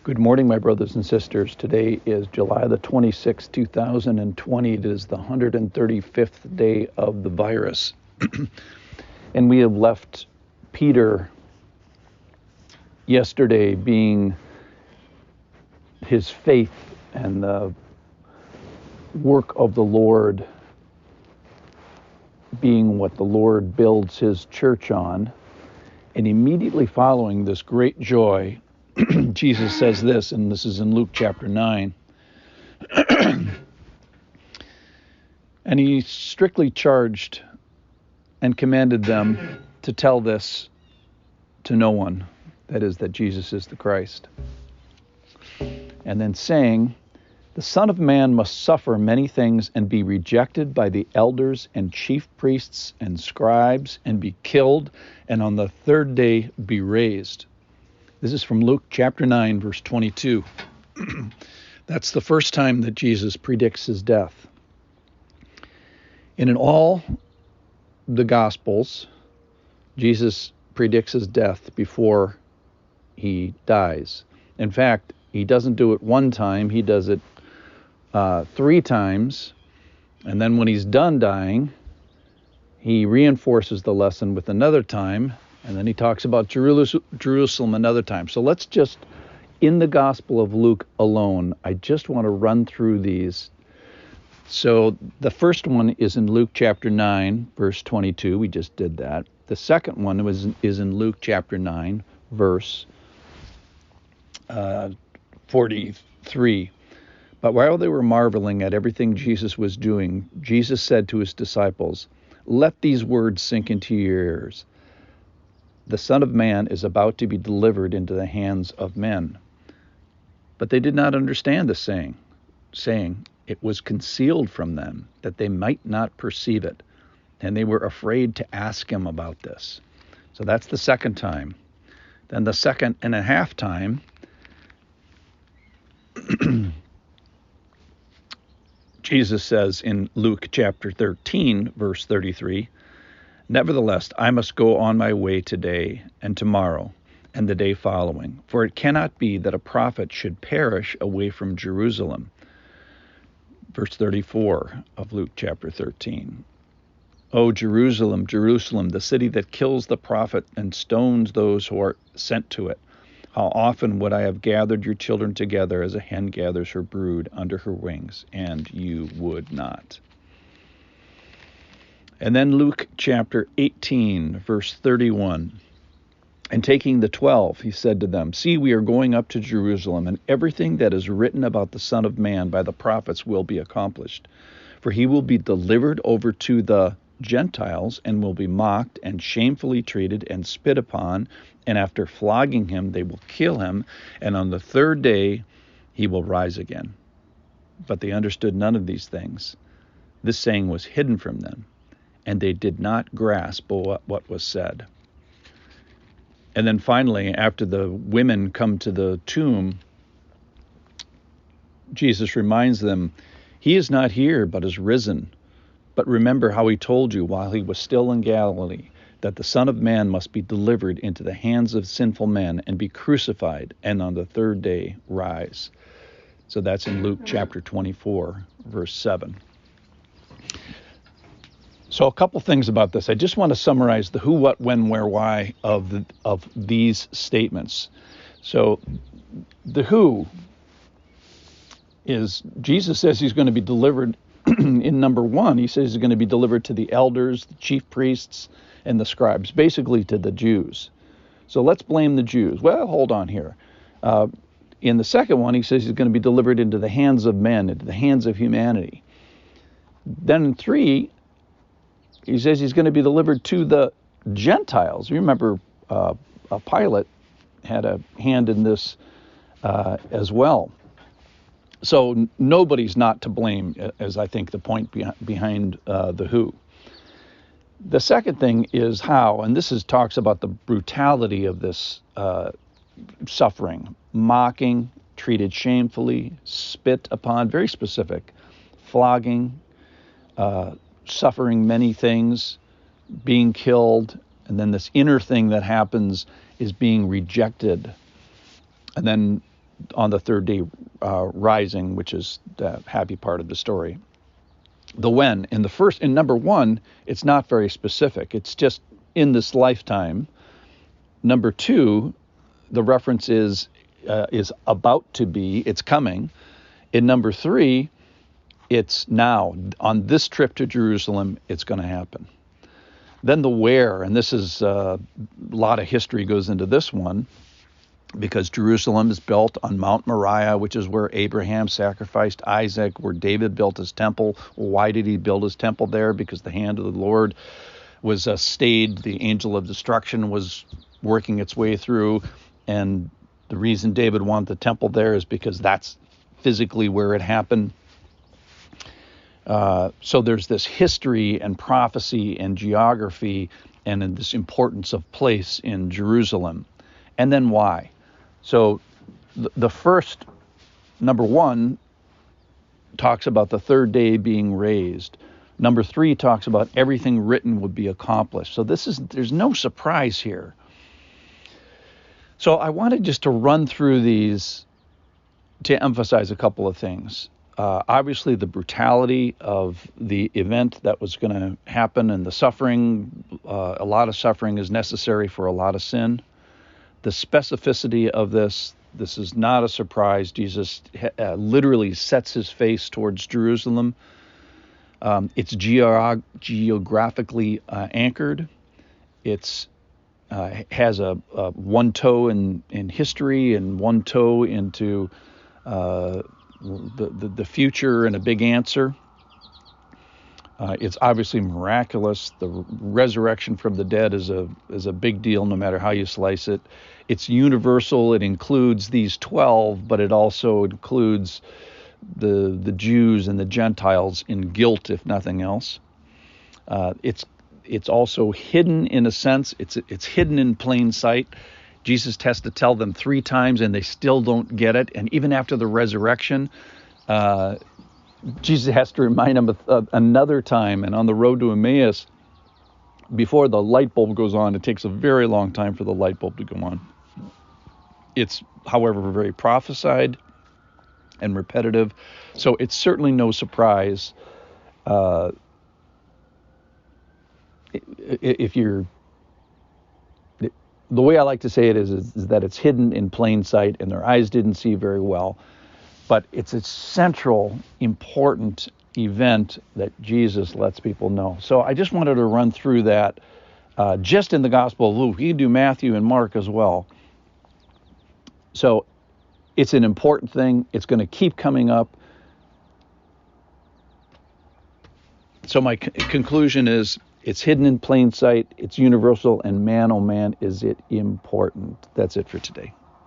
Good morning, my brothers and sisters. Today is July the 26th, 2020. It is the 135th day of the virus. And we have left Peter yesterday being his faith and the work of the Lord being what the Lord builds his church on. And immediately following this great joy, Jesus says this, and this is in Luke chapter 9. And he strictly charged and commanded them to tell this to no one, that is, that Jesus is the Christ. And then saying, the Son of Man must suffer many things and be rejected by the elders and chief priests and scribes and be killed, and on the third day be raised. This is from Luke chapter 9, verse 22. That's the first time that Jesus predicts his death. And in all the Gospels, Jesus predicts his death before he dies. In fact, he doesn't do it one time, he does it 3 times. And then when he's done dying, he reinforces the lesson with another time. And then he talks about Jerusalem another time. So let's just, in the Gospel of Luke alone, I just want to run through these. So the first one is in Luke chapter 9, verse 22. We just did that. The second one is in Luke chapter 9, verse 43. But while they were marveling at everything Jesus was doing, Jesus said to his disciples, "Let these words sink into your ears. The Son of Man is about to be delivered into the hands of men." But they did not understand the saying, it was concealed from them, that they might not perceive it. And they were afraid to ask him about this. So that's the second time. Then the second and a half time, Jesus says in Luke chapter 13, verse 33, "Nevertheless, I must go on my way today and tomorrow and the day following, for it cannot be that a prophet should perish away from Jerusalem." Verse 34 of Luke chapter 13. "O Jerusalem, Jerusalem, the city that kills the prophet and stones those who are sent to it. How often would I have gathered your children together as a hen gathers her brood under her wings, and you would not." And then Luke chapter 18, verse 31. "And taking the 12, he said to them, 'See, we are going up to Jerusalem, and everything that is written about the Son of Man by the prophets will be accomplished. For he will be delivered over to the Gentiles and will be mocked and shamefully treated and spit upon, and after flogging him, they will kill him, and on the third day he will rise again.' But they understood none of these things. This saying was hidden from them, and they did not grasp what was said." And then finally, after the women come to the tomb, Jesus reminds them, "He is not here, but is risen. But remember how he told you while he was still in Galilee, that the Son of Man must be delivered into the hands of sinful men and be crucified, and on the third day rise." So that's in Luke chapter 24, verse 7. So a couple things about this. I just want to summarize the who, what, when, where, why of these statements. So the who is, Jesus says he's going to be delivered in number 1. He says he's going to be delivered to the elders, the chief priests, and the scribes, basically to the Jews. So let's blame the Jews. Well, hold on here. In the second one, he says he's going to be delivered into the hands of men, into the hands of humanity. Then in 3, he says he's going to be delivered to the Gentiles. You remember Pilate had a hand in this as well. So nobody's not to blame, as I think the point behind the who. The second thing is how, and this talks about the brutality of this suffering. Mocking, treated shamefully, spit upon, very specific, flogging, suffering many things, being killed, and then this inner thing that happens is being rejected. And then on the third day rising, which is the happy part of the story. The when, in number one, it's not very specific. It's just in this lifetime. Number two, the reference is about to be, it's coming. In number three, it's now. On this trip to Jerusalem, it's going to happen. Then the where, and this is a lot of history goes into this one, because Jerusalem is built on Mount Moriah, which is where Abraham sacrificed Isaac, where David built his temple. Why did he build his temple there? Because the hand of the Lord was stayed. The angel of destruction was working its way through. And the reason David wanted the temple there is because that's physically where it happened. So there's this history and prophecy and geography and this importance of place in Jerusalem. And then why? So the first, number one, talks about the third day being raised. Number three talks about everything written would be accomplished. So there's no surprise here. So I wanted just to run through these to emphasize a couple of things. Obviously, the brutality of the event that was going to happen and the suffering, a lot of suffering is necessary for a lot of sin. The specificity of this is not a surprise. Jesus literally sets his face towards Jerusalem. It's geographically anchored. It's has a one toe in history and one toe into the future and a big answer. It's obviously miraculous. The resurrection from the dead is a big deal, no matter how you slice it. It's universal. It includes these 12, but it also includes the Jews and the Gentiles in guilt, if nothing else. It's also hidden in a sense. It's hidden in plain sight. Jesus has to tell them 3 times, and they still don't get it. And even after the resurrection, Jesus has to remind them another time. And on the road to Emmaus, before the light bulb goes on, it takes a very long time for the light bulb to go on. It's, however, very prophesied and repetitive. So it's certainly no surprise if you're... The way I like to say it is that it's hidden in plain sight and their eyes didn't see very well. But it's a central, important event that Jesus lets people know. So I just wanted to run through that just in the Gospel of Luke. You can do Matthew and Mark as well. So it's an important thing. It's going to keep coming up. So my conclusion is it's hidden in plain sight. It's universal. And man, oh man, is it important. That's it for today.